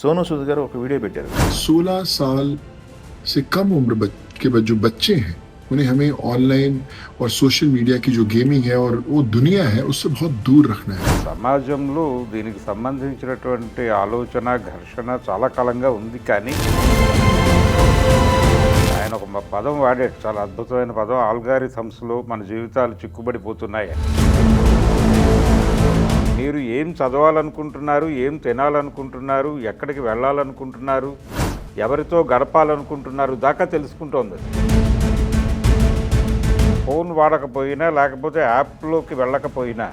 सोनू सूद गारू ఒక వీడియో పెట్టారు 16 साल से कम उम्र के जो बच्चे हैं उन्हें हमें ऑनलाइन और सोशल मीडिया की जो गेमिंग है और वो दुनिया है उससे बहुत दूर रखना है। సమాజంలో దీనికి సంబంధించినటువంటి ఆలోచన ఘర్షణ చాలా కాలంగా ఉంది, కానీ ఆయన ఒక పదం వాడాడు, చాలా అద్భుతమైన పదం, ఆల్గారిథమ్స్లో మన జీవితాలు చిక్కుబడిపోతున్నాయి. మీరు ఏం చదవాలనుకుంటున్నారు, ఏం తినాలనుకుంటున్నారు, ఎక్కడికి వెళ్ళాలనుకుంటున్నారు, ఎవరితో గడపాలనుకుంటున్నారు దాకా తెలుసుకుంటోంది. ఫోన్ వాడకపోయినా లేకపోతే యాప్లోకి వెళ్ళకపోయినా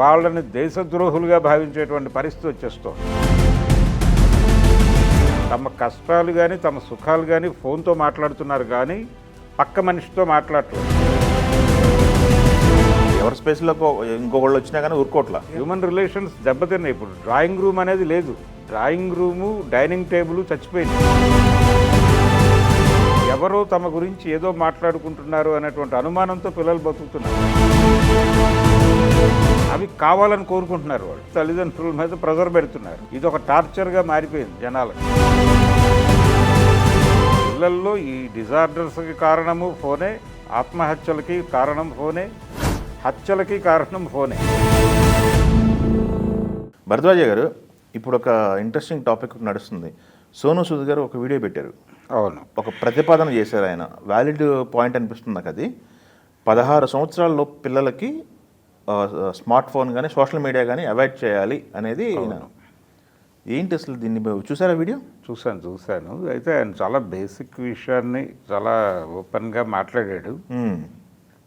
వాళ్ళని దేశద్రోహులుగా భావించేటువంటి పరిస్థితి వచ్చేస్తుంది. తమ కష్టాలు కానీ తమ సుఖాలు కానీ ఫోన్తో మాట్లాడుతున్నారు, కానీ పక్క మనిషితో మాట్లాడట్లేదు. ఎవరి స్పేస్లో ఇంకొకళ్ళు వచ్చినా కానీ ఊరుకోట్లా. హ్యూమన్ రిలేషన్స్ దెబ్బతిన్నాయి. ఇప్పుడు డ్రాయింగ్ రూమ్ అనేది లేదు, డ్రాయింగ్ రూము డైనింగ్ టేబుల్ చచ్చిపోయింది. ఎవరో తమ గురించి ఏదో మాట్లాడుకుంటున్నారు అనేటువంటి అనుమానంతో పిల్లలు బతుకుతున్నారు. అవి కావాలని కోరుకుంటున్నారు, వాళ్ళు తల్లిదండ్రుల మీద ప్రెజర్ పెడుతున్నారు. ఇది ఒక టార్చర్గా మారిపోయింది జనాలకు. పిల్లల్లో ఈ డిజార్డర్స్కి కారణము ఫోనే, ఆత్మహత్యలకి కారణం ఫోనే, హత్యలకి కారణం ఫోనే. భరద్వాజ గారు, ఇప్పుడు ఒక ఇంట్రెస్టింగ్ టాపిక్ నడుస్తుంది. సోనూ సూద్ గారు ఒక వీడియో పెట్టారు. అవును, ఒక ప్రతిపాదన చేశారు. ఆయన వ్యాలిడ్ పాయింట్ అనిపిస్తుంది నాకు. అది 16 సంవత్సరాల్లో పిల్లలకి స్మార్ట్ ఫోన్ కానీ సోషల్ మీడియా కానీ అవాయిడ్ చేయాలి అనేది. ఏంటి అసలు దీన్ని చూసారా వీడియో? చూశాను. అయితే ఆయన చాలా బేసిక్ విషయాన్ని చాలా ఓపెన్గా మాట్లాడాడు.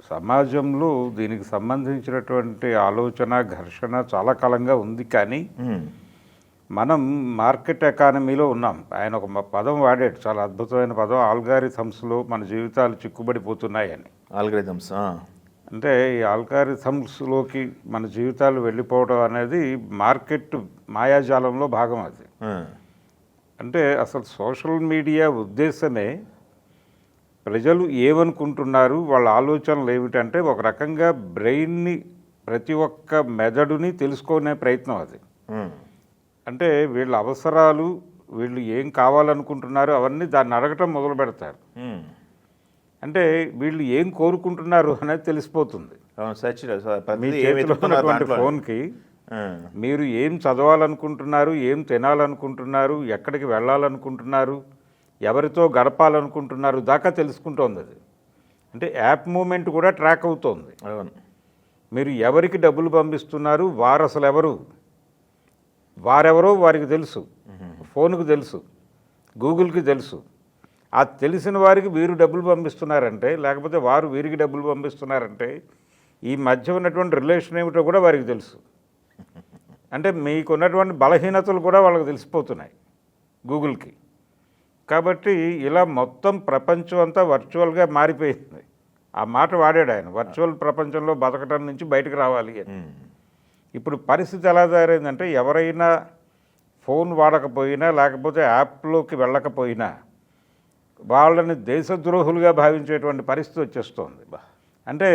సమాజంలో దీనికి సంబంధించినటువంటి ఆలోచన ఘర్షణ చాలా కాలంగా ఉంది, కానీ మనం మార్కెట్ ఎకానమీలో ఉన్నాం. ఆయన ఒక పదం వాడాడు, చాలా అద్భుతమైన పదం, ఆల్గారిథమ్స్లో మన జీవితాలు చిక్కుబడిపోతున్నాయని. ఆల్గారిథమ్స్ అంటే ఈ ఆల్గారిథమ్స్లోకి మన జీవితాలు వెళ్ళిపోవడం అనేది మార్కెట్ మాయాజాలంలో భాగం. అది అంటే అసలు సోషల్ మీడియా ఉద్దేశమే ప్రజలు ఏమనుకుంటున్నారు, వాళ్ళ ఆలోచనలు ఏమిటంటే ఒక రకంగా బ్రెయిన్ని, ప్రతి ఒక్క మెదడుని తెలుసుకునే ప్రయత్నం అది. అంటే వీళ్ళ అవసరాలు, వీళ్ళు ఏం కావాలనుకుంటున్నారు అవన్నీ దాన్ని అడగటం మొదలు పెడతారు. అంటే వీళ్ళు ఏం కోరుకుంటున్నారు అనేది తెలిసిపోతుంది. మీ చేతిలో ఉన్నటువంటి ఫోన్కి మీరు ఏం చదవాలనుకుంటున్నారు, ఏం తినాలనుకుంటున్నారు, ఎక్కడికి వెళ్ళాలనుకుంటున్నారు, ఎవరితో గడపాలనుకుంటున్నారు దాకా తెలుసుకుంటోంది అది. అంటే యాప్ మూమెంట్ కూడా ట్రాక్ అవుతోంది. మీరు ఎవరికి డబ్బులు పంపిస్తున్నారు, వారు అసలు ఎవరు, వారెవరో వారికి తెలుసు, ఫోన్కు తెలుసు, గూగుల్కి తెలుసు. ఆ తెలిసిన వారికి వీరు డబ్బులు పంపిస్తున్నారంటే, లేకపోతే వారు వీరికి డబ్బులు పంపిస్తున్నారంటే ఈ మధ్య ఉన్నటువంటి రిలేషన్ ఏమిటో కూడా వారికి తెలుసు. అంటే మీకున్నటువంటి బలహీనతలు కూడా వాళ్ళకి తెలిసిపోతున్నాయి గూగుల్కి. కాబట్టి ఇలా మొత్తం ప్రపంచం అంతా వర్చువల్గా మారిపోయింది. ఆ మాట వాడాడు ఆయన, వర్చువల్ ప్రపంచంలో బతకటం నుంచి బయటకు రావాలి అని. ఇప్పుడు పరిస్థితి ఎలా తయారైందంటే, ఎవరైనా ఫోన్ వాడకపోయినా లేకపోతే యాప్లోకి వెళ్ళకపోయినా వాళ్ళని దేశద్రోహులుగా భావించేటువంటి పరిస్థితి వచ్చేస్తుంది. అంటే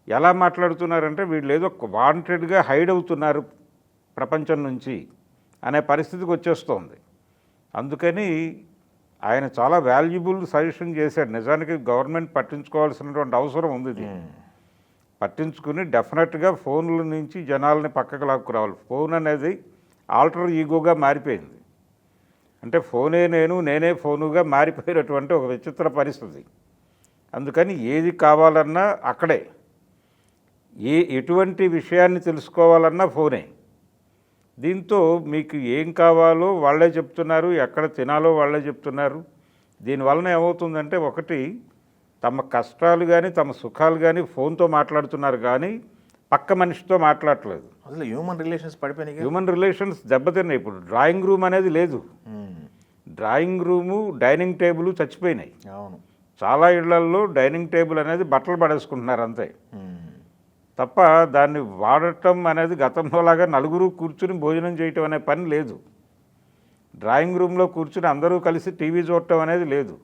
ఎలా మాట్లాడుతున్నారంటే వీళ్ళు ఏదో వాంటెడ్గా హైడ్ అవుతున్నారు ప్రపంచం నుంచి అనే పరిస్థితికి వచ్చేస్తోంది. అందుకని ఆయన చాలా వాల్యుబుల్ సజెషన్ చేశాడు. నిజానికి గవర్నమెంట్ పట్టించుకోవాల్సినటువంటి అవసరం ఉంది. ఇది పట్టించుకుని డెఫినెట్గా ఫోన్ల నుంచి జనాలని పక్కకు లాక్కురావాలి. ఫోన్ అనేది ఆల్టర్ ఈగోగా మారిపోయింది. అంటే ఫోనే నేను, నేనే ఫోనుగా మారిపోయినటువంటి ఒక విచిత్ర పరిస్థితి. అందుకని ఏది కావాలన్నా అక్కడే, ఎటువంటి విషయాన్ని తెలుసుకోవాలన్నా ఫోనే. దీంతో మీకు ఏం కావాలో వాళ్ళే చెప్తున్నారు, ఎక్కడ తినాలో వాళ్ళే చెప్తున్నారు. దీనివలన ఏమవుతుందంటే, ఒకటి తమ కష్టాలు కానీ తమ సుఖాలు కానీ ఫోన్తో మాట్లాడుతున్నారు, కానీ పక్క మనిషితో మాట్లాడట్లేదు. అసలు హ్యూమన్ రిలేషన్స్ పడిపోయినాయి. హ్యూమన్ రిలేషన్స్ దెబ్బతిన్నాయి. ఇప్పుడు డ్రాయింగ్ రూమ్ అనేది లేదు, డ్రాయింగ్ రూము డైనింగ్ టేబుల్ చచ్చిపోయినాయి. చాలా ఇళ్లల్లో డైనింగ్ టేబుల్ అనేది బట్టలు పడేసుకుంటున్నారు అంతే, తప్ప దాన్ని వాడటం అనేది గతంలో లాగా నలుగురు కూర్చుని భోజనం చేయటం అనే పని లేదు. డ్రాయింగ్ రూమ్లో కూర్చుని అందరూ కలిసి టీవీ చూడటం అనేది లేదు.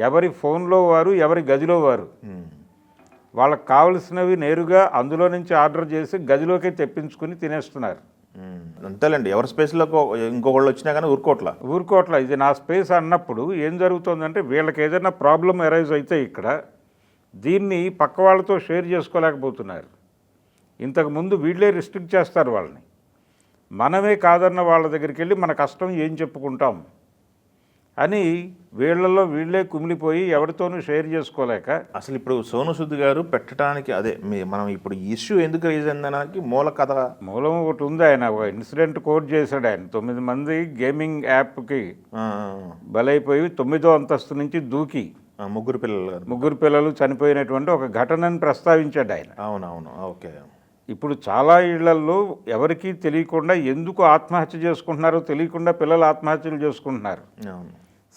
ఎవరి ఫోన్లో వారు, ఎవరి గదిలో వారు. వాళ్ళకి కావలసినవి నేరుగా అందులో నుంచి ఆర్డర్ చేసి గదిలోకి తెప్పించుకుని తినేస్తున్నారు. అంతేలేండి, ఎవరి స్పేస్లోకి ఇంకొకళ్ళు వచ్చినా కానీ ఊరుకోట్లా. ఊరుకోట్ల ఇది నా స్పేస్ అన్నప్పుడు ఏం జరుగుతుందంటే వీళ్ళకి ఏదైనా ప్రాబ్లం అరైజ్ అయితే ఇక్కడ దీన్ని పక్క వాళ్ళతో షేర్ చేసుకోలేకపోతున్నారు. ఇంతకుముందు వీళ్ళే రిస్ట్రిక్ట్ చేస్తారు వాళ్ళని. మనమే కాదన్న వాళ్ళ దగ్గరికి వెళ్ళి మన కష్టం ఏం చెప్పుకుంటాం అని వీళ్ళల్లో వీళ్ళే కుమిలిపోయి ఎవరితోనూ షేర్ చేసుకోలేక. అసలు ఇప్పుడు సోను సూద్ గారు పెట్టడానికి అదే మనం ఇప్పుడు ఇష్యూ ఎందుకు రైజ్ అయిందనడానికి మూలం ఒకటి ఉంది. ఆయన ఒక ఇన్సిడెంట్ కోట్ చేశాడు. ఆయన 9 మంది గేమింగ్ యాప్కి బలైపోయి 9వ అంతస్తు నుంచి దూకి ముగ్గురు పిల్లలు చనిపోయినటువంటి ఒక ఘటనను ప్రస్తావించాడు ఆయన. అవునవును, ఓకే. ఇప్పుడు చాలా ఇళ్లల్లో ఎవరికీ తెలియకుండా ఎందుకు ఆత్మహత్య చేసుకుంటున్నారో తెలియకుండా పిల్లలు ఆత్మహత్యలు చేసుకుంటున్నారు.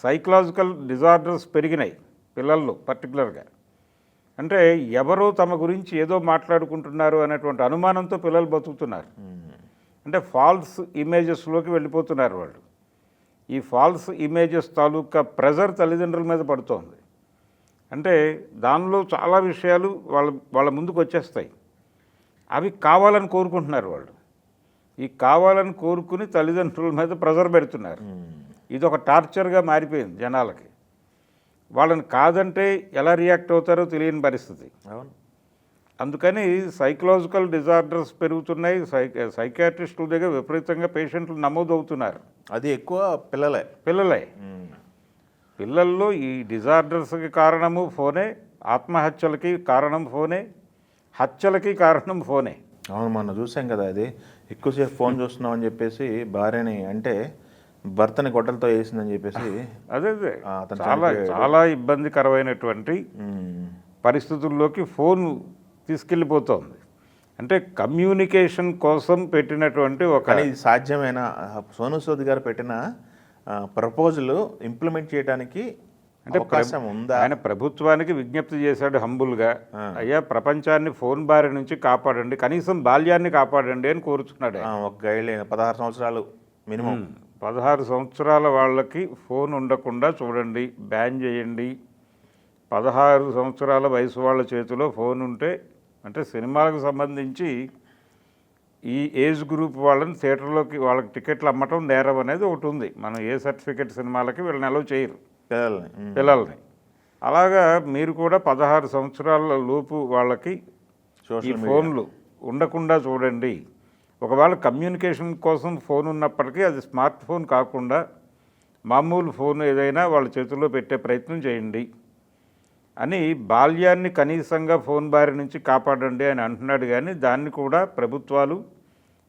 సైకలాజికల్ డిజార్డర్స్ పెరిగినాయి పిల్లల్లో పర్టికులర్గా. అంటే ఎవరో తమ గురించి ఏదో మాట్లాడుకుంటున్నారు అనేటువంటి అనుమానంతో పిల్లలు బతుకుతున్నారు. అంటే ఫాల్స్ ఇమేజెస్లోకి వెళ్ళిపోతున్నారు వాళ్ళు. ఈ ఫాల్స్ ఇమేజెస్ తాలూకా ప్రెజర్ తల్లిదండ్రుల మీద పడుతోంది. అంటే దానిలో చాలా విషయాలు వాళ్ళ ముందుకు వచ్చేస్తాయి. అవి కావాలని కోరుకుంటున్నారు వాళ్ళు. ఈ కావాలని కోరుకుని తల్లిదండ్రుల మీద ప్రెజర్ పెడుతున్నారు. ఇది ఒక టార్చర్గా మారిపోయింది జనాలకి. వాళ్ళని కాదంటే ఎలా రియాక్ట్ అవుతారో తెలియని పరిస్థితి. అందుకని సైకలాజికల్ డిజార్డర్స్ పెరుగుతున్నాయి. సైకాట్రిస్టుల దగ్గర విపరీతంగా పేషెంట్లు నమోదవుతున్నారు. అది ఎక్కువ పిల్లలే. పిల్లల్లో ఈ డిజార్డర్స్కి కారణము ఫోనే, ఆత్మహత్యలకి కారణం ఫోనే, హత్యలకి కారణం ఫోనే. అవును, మనం చూసాం కదా, అది ఎక్కువసేపు ఫోన్ చూస్తున్నాం అని చెప్పేసి భార్యని అంటే భర్తని గొడ్డలతో వేసిందని చెప్పేసి అదే చాలా చాలా ఇబ్బందికరమైనటువంటి పరిస్థితుల్లోకి ఫోన్ తీసుకెళ్ళిపోతుంది. అంటే కమ్యూనికేషన్ కోసం పెట్టినటువంటి ఒక సాధ్యమైన సోను సూద్ గారు పెట్టిన ప్రపోజల్ ఇంప్లిమెంట్ చేయడానికి అంటే అవకాశం ఉందా? ఆయన ప్రభుత్వానికి విజ్ఞప్తి చేశాడు హంబుల్గా, అయ్యా ప్రపంచాన్ని ఫోన్ బారి నుంచి కాపాడండి, కనీసం బాల్యాన్ని కాపాడండి అని కోరుచున్నాడు. ఒక గైడ్ లైన్ 16 సంవత్సరాలు మినిమం. 16 సంవత్సరాల వాళ్ళకి ఫోన్ ఉండకుండా చూడండి, బ్యాన్ చేయండి. 16 సంవత్సరాల వయసు వాళ్ళ చేతిలో ఫోన్ ఉంటే, అంటే సినిమాలకు సంబంధించి ఈ ఏజ్ గ్రూప్ వాళ్ళని థియేటర్లోకి వాళ్ళకి టికెట్లు అమ్మటం నేరం అనేది ఒకటి ఉంది. మనం ఏ సర్టిఫికెట్ సినిమాలకి వీళ్ళని అలౌ చేయరు పిల్లల్ని. అలాగా మీరు కూడా 16 సంవత్సరాల లోపు వాళ్ళకి ఈ ఫోన్లు ఉండకుండా చూడండి. ఒకవేళ కమ్యూనికేషన్ కోసం ఫోన్ ఉన్నప్పటికీ అది స్మార్ట్ ఫోన్ కాకుండా మామూలు ఫోన్ ఏదైనా వాళ్ళ చేతుల్లో పెట్టే ప్రయత్నం చేయండి అని బాల్యాన్ని కనీసంగా ఫోన్ బారి నుంచి కాపాడండి అని అంటున్నాడు. కానీ దాన్ని కూడా ప్రభుత్వాలు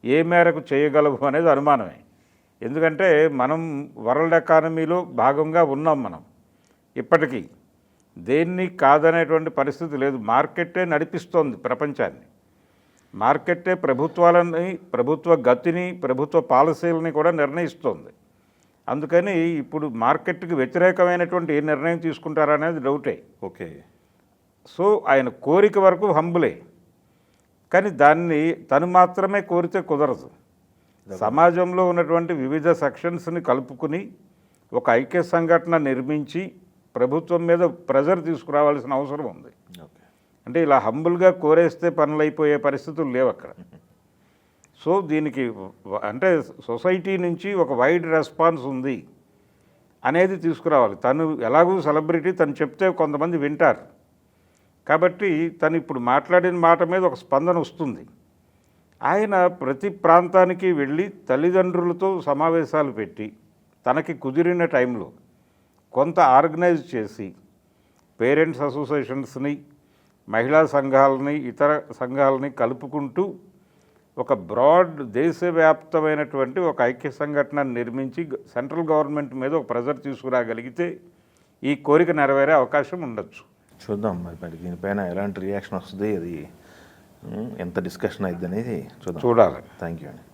ఏ మేరకు చేయగలవు అనేది అనుమానమే. ఎందుకంటే మనం వరల్డ్ ఎకానమీలో భాగంగా ఉన్నాం. మనం ఇప్పటికీ దేన్ని కాదనేటువంటి పరిస్థితి లేదు. మార్కెట్టే నడిపిస్తోంది ప్రపంచాన్ని. మార్కెట్టే ప్రభుత్వాలని, ప్రభుత్వ గతిని, ప్రభుత్వ పాలసీలని కూడా నిర్ణయిస్తోంది. అందుకని ఇప్పుడు మార్కెట్కి వ్యతిరేకమైనటువంటి ఏ నిర్ణయం తీసుకుంటారనేది డౌటే. ఓకే. సో ఆయన కోరిక వరకు హంబులే, కానీ దాన్ని తను మాత్రమే కోరితే కుదరదు. సమాజంలో ఉన్నటువంటి వివిధ సెక్షన్స్ని కలుపుకుని ఒక ఐక్య సంఘటన నిర్మించి ప్రభుత్వం మీద ప్రెజర్ తీసుకురావాల్సిన అవసరం ఉంది. అంటే ఇలా హంబుల్గా కోరేస్తే పనులు అయిపోయే పరిస్థితులు లేవు అక్కడ. సో దీనికి అంటే సొసైటీ నుంచి ఒక వైడ్ రెస్పాన్స్ ఉంది అనేది తీసుకురావాలి. తను ఎలాగూ సెలబ్రిటీ, తను చెప్తే కొంతమంది వింటారు కాబట్టి తను ఇప్పుడు మాట్లాడిన మాట మీద ఒక స్పందన వస్తుంది. ఆయన ప్రతి ప్రాంతానికి వెళ్ళి తల్లిదండ్రులతో సమావేశాలు పెట్టి తనకి కుదిరిన టైంలో కొంత ఆర్గనైజ్ చేసి పేరెంట్స్ అసోసియేషన్స్ని, మహిళా సంఘాలని, ఇతర సంఘాలని కలుపుకుంటూ ఒక బ్రాడ్ దేశవ్యాప్తమైనటువంటి ఒక ఐక్య సంఘటన నిర్మించి సెంట్రల్ గవర్నమెంట్ మీద ఒక ప్రెజర్ తీసుకురాగలిగితే ఈ కోరిక నెరవేరే అవకాశం ఉండొచ్చు. చూద్దాం మరి దీనిపైన ఎలాంటి రియాక్షన్ వస్తుంది, అది ఎంత డిస్కషన్ అయింది అనేది చూడాలి. థ్యాంక్ యూ అండి.